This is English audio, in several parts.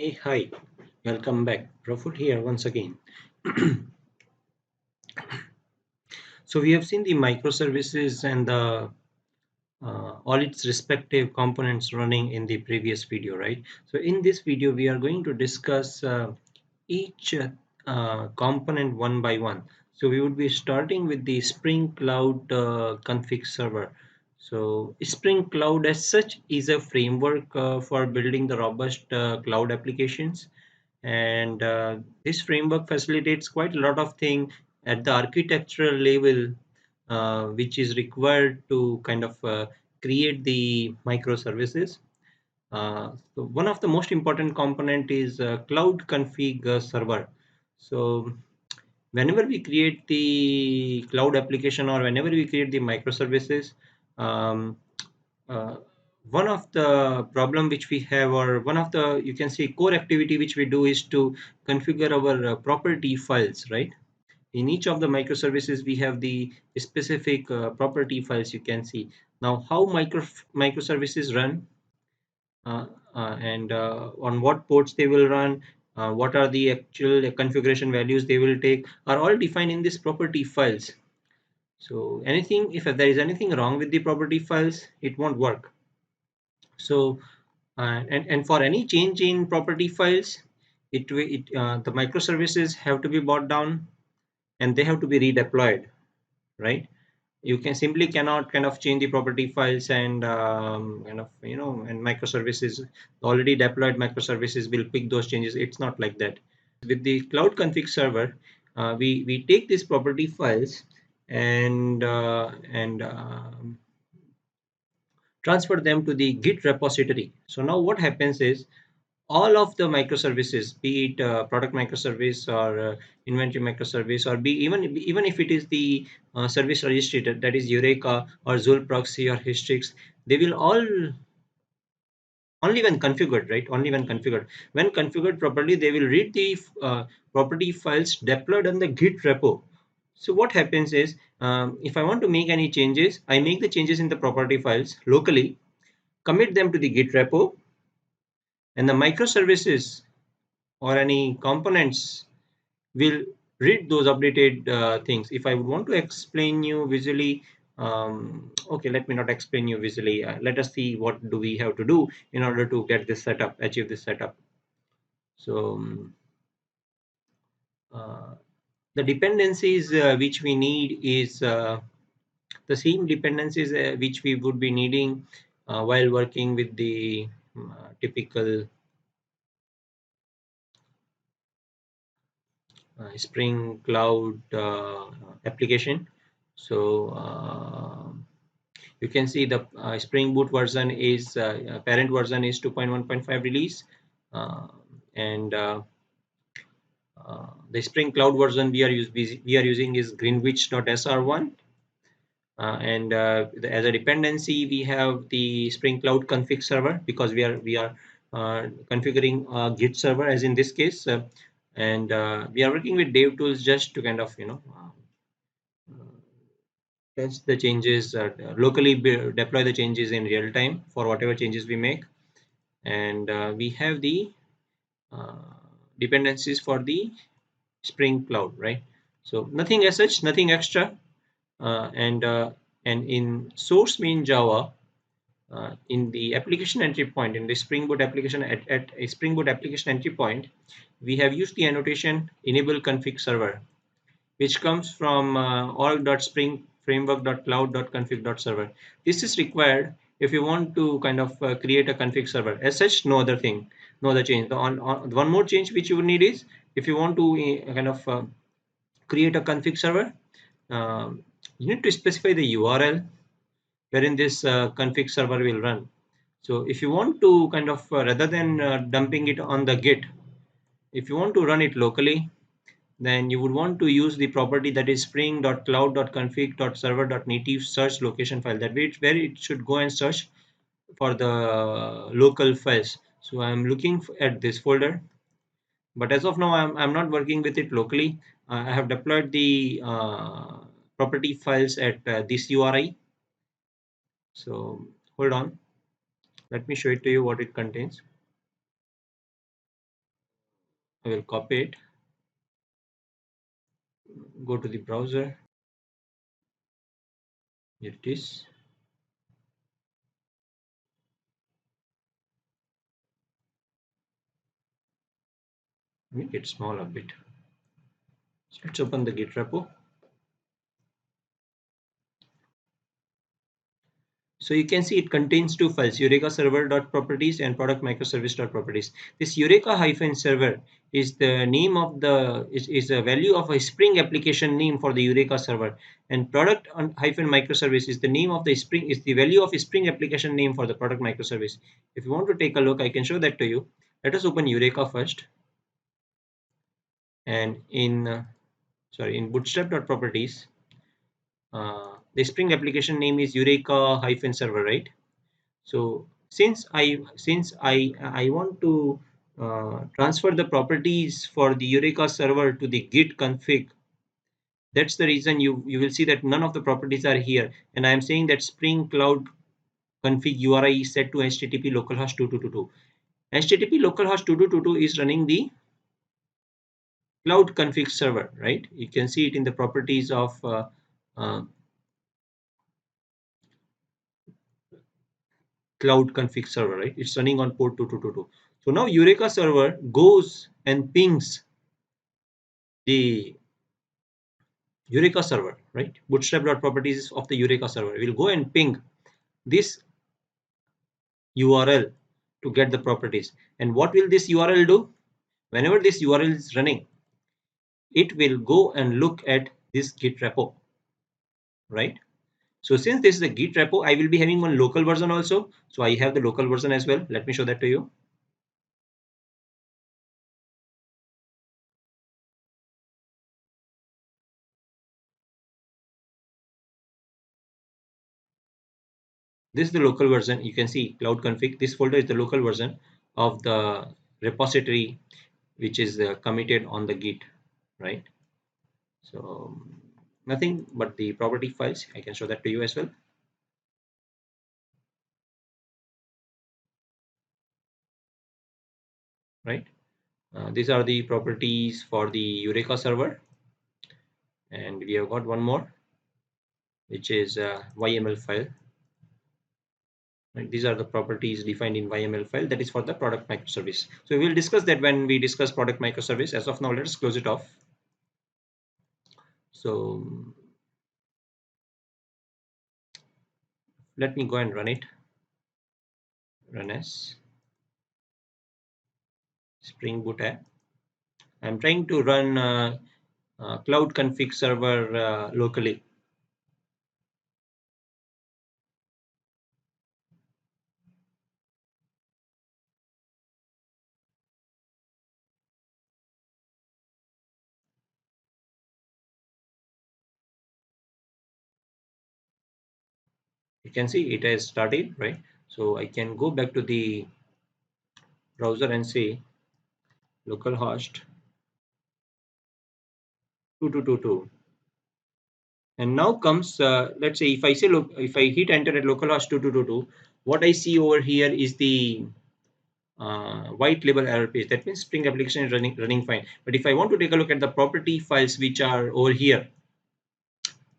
Hey, hi, welcome back. Profut here once again. So we have seen the microservices and the all its respective components running in the previous video, right? So in this video, we are going to discuss each component one by one. So we would be starting with the Spring Cloud config server. So Spring Cloud as such is a framework for building the robust cloud applications, and this framework facilitates quite a lot of things at the architectural level, which is required to kind of create the microservices. So one of the most important component is cloud config server. So whenever we create the cloud application or whenever we create the microservices, um, uh, one of the problem which we have, or one of the, you can say, core activity which we do is to configure our property files, right? In each of the microservices we have the specific property files, you can see. Now how microservices run, uh, and on what ports they will run, what are the actual configuration values they will take, are all defined in these property files. So anything, if there is anything wrong with the property files, it won't work. So and for any change in property files, the microservices have to be brought down and they have to be redeployed, right? You can simply cannot kind of change the property files and kind of, and microservices, already deployed microservices will pick those changes. It's not like that. With the cloud config server, we take these property files and transfer them to the Git repository. So now what happens is all of the microservices, be it product microservice or inventory microservice, or be even if it is the service registry, that is Eureka or Zul proxy or Histrix, they will all, only when configured, right? Only when configured. When configured properly, they will read the property files deployed on the Git repo. So what happens is, if I want to make any changes, I make the changes in the property files locally, commit them to the Git repo, and the microservices or any components will read those updated things. If I would want to explain you visually, okay, let me not explain you visually. Let us see what do we have to do in order to get this setup, achieve this setup. So uh, the dependencies which we need is the same dependencies which we would be needing while working with the typical Spring Cloud application. So you can see the Spring Boot version is parent version is 2.1.5 release, uh, and the Spring Cloud version we are using is Greenwich.sr1, and as a dependency we have the Spring Cloud config server, because we are configuring a Git server as in this case, and we are working with dev tools just to kind of test the changes, locally deploy the changes in real time for whatever changes we make, and we have the uh, dependencies for the Spring Cloud, right? So nothing as such, nothing extra, uh, and uh, and in source main Java, in the application entry point, in the Spring Boot application, at a Spring Boot application entry point, we have used the annotation enable config server, which comes from org.springframework.cloud.config.server. This is required if you want to kind of create a config server. As such, no other thing, no other change. One more change which you will need is, if you want to kind of create a config server, you need to specify the URL wherein this config server will run. So if you want to kind of, rather than dumping it on the Git, if you want to run it locally, then you would want to use the property that is spring.cloud.config.server.native search location file. That way, where it should go and search for the local files. So I'm looking at this folder, but as of now, I'm not working with it locally. I have deployed the property files at this URI. So hold on, let me show it to you what it contains. I will copy it, go to the browser. Here it is. Make it small a bit. So let's open the Git repo. So you can see it contains two files, Eureka server.properties and product microservice.properties. This Eureka server is the name of the is a value of a Spring application name for the Eureka server, and product microservice is the name of the Spring is the value of a Spring application name for the product microservice. If you want to take a look, I can show that to you. Let us open Eureka first, and in bootstrap.properties, the Spring application name is Eureka server, right? So since I want to transfer the properties for the Eureka server to the Git config, that's the reason you will see that none of the properties are here, and I am saying that Spring Cloud config URI is set to HTTP localhost 2222. HTTP localhost 2222 is running the cloud config server, right? You can see it in the properties of uh, cloud config server, right? It's running on port 2222. So now Eureka server goes and pings the Eureka server, right? Bootstrap.properties of the Eureka server. We'll go and ping this URL to get the properties. And what will this URL do? Whenever this URL is running, it will go and look at this Git repo, right? So since this is a Git repo, I will be having one local version also. So I have the local version as well. Let me show that to you. This is the local version. You can see cloud config. This folder is the local version of the repository which is committed on the Git, right? So nothing but the property files. I can show that to you as well. Right. These are the properties for the Eureka server, and we have got one more, which is YML file. Right. These are the properties defined in YML file that is for the product microservice. So we will discuss that when we discuss product microservice. As of now, let us close it off. So let me go and run it. Run as Spring Boot app. I'm trying to run cloud config server locally. You can see it has started, right? So I can go back to the browser and say localhost 2222, and now comes let's say if I say look, if I hit enter at localhost 2222, what I see over here is the white label error page. That means Spring application is running fine. But if I want to take a look at the property files which are over here,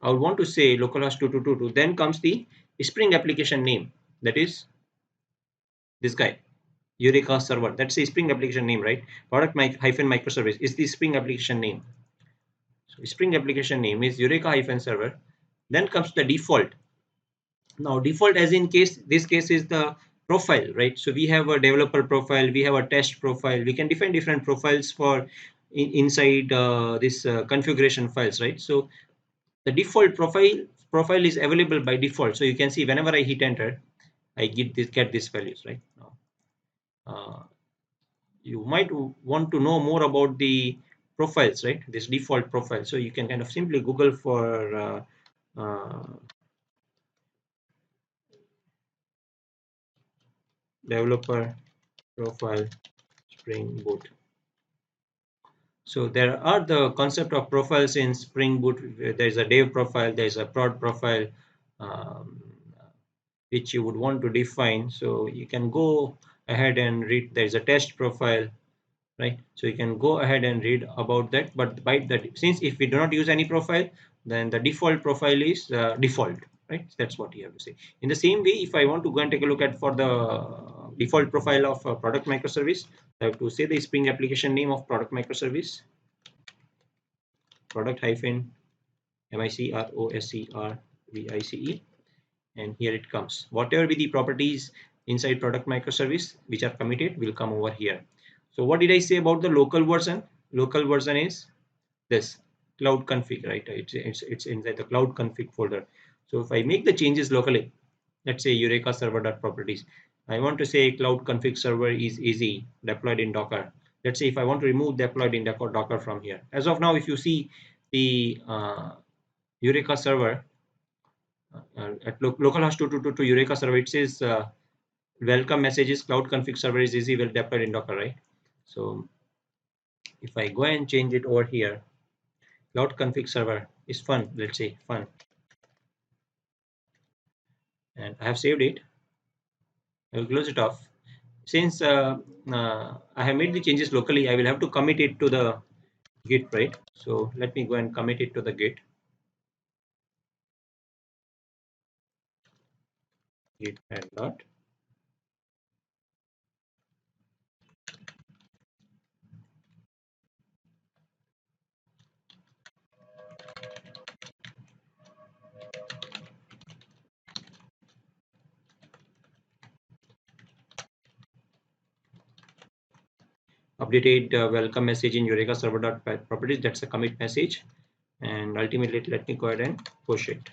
I would want to say localhost 2222. Then comes the Spring application name, that is this guy, Eureka server. That's the Spring application name, right? Product microservice is the Spring application name. So Spring application name is Eureka server. Then comes the default. Now default, as in this case is the profile, right? So we have a developer profile, we have a test profile. We can define different profiles for inside this configuration files, right? So the default profile is available by default. So you can see whenever I hit enter, I get these values, right? Now, you might want to know more about the profiles, right? This default profile. So you can kind of simply Google for developer profile Spring Boot. So there are the concept of profiles in Spring Boot. There is a dev profile, there is a prod profile, um, which you would want to define. So you can go ahead and read. There is a test profile, right? So you can go ahead and read about that. But by that, since if we do not use any profile, then the default profile is default, right? That's what you have to say. In the same way, if I want to go and take a look at for the default profile of a product microservice, I have to say the Spring application name of product microservice, product hyphen microservice, and here it comes. Whatever be the properties inside product microservice which are committed will come over here. So what did I say about the local version? Local version is this cloud config, right? It's inside the cloud config folder. So if I make the changes locally, let's say Eureka server properties, I want to say cloud config server is easy deployed in Docker. Let's say if I want to remove deployed in Docker from here. As of now, if you see the Eureka server at localhost 222 to Eureka server, it says welcome messages cloud config server is easy well deployed in Docker, right? So if I go and change it over here, cloud config server is fun, let's say fun, and I have saved it. I will close it off. Since I have made the changes locally, I will have to commit it to the Git, right? So let me go and commit it to the Git add dot. Updated welcome message in Eureka server dot properties. That's a commit message, and ultimately let me go ahead and push it.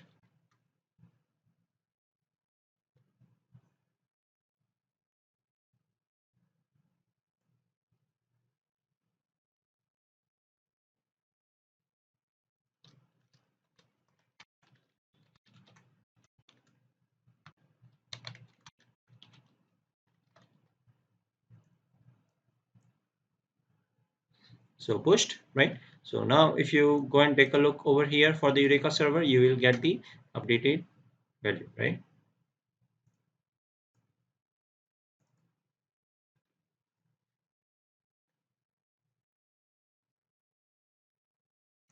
So pushed, right? So now if you go and take a look over here for the Eureka server, you will get the updated value, right?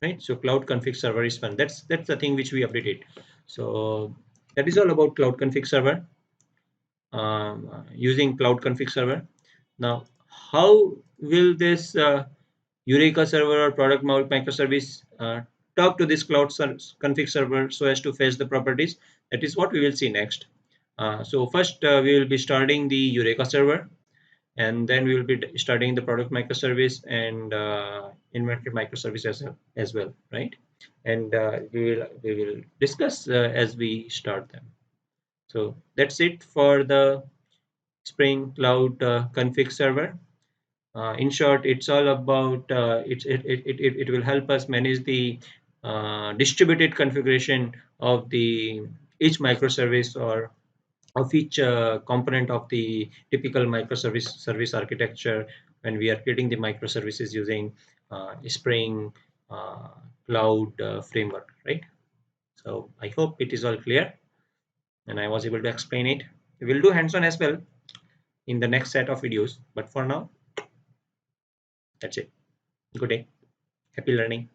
Right. So cloud config server is fun. That's the thing which we updated. So that is all about cloud config server, using cloud config server. Now, how will this Eureka server or product microservice talk to this cloud config server so as to fetch the properties? That is what we will see next. So first, we will be starting the Eureka server, and then we will be starting the product microservice and inventory microservice as well, right? And we will discuss as we start them. So that's it for the Spring Cloud config server. In short, it's all about it will help us manage the distributed configuration of the each microservice or of each component of the typical microservice service architecture when we are creating the microservices using Spring uh, Cloud framework, right? So I hope it is all clear and I was able to explain it. We will do hands-on as well in the next set of videos, but for now, that's it. Good day. Happy learning.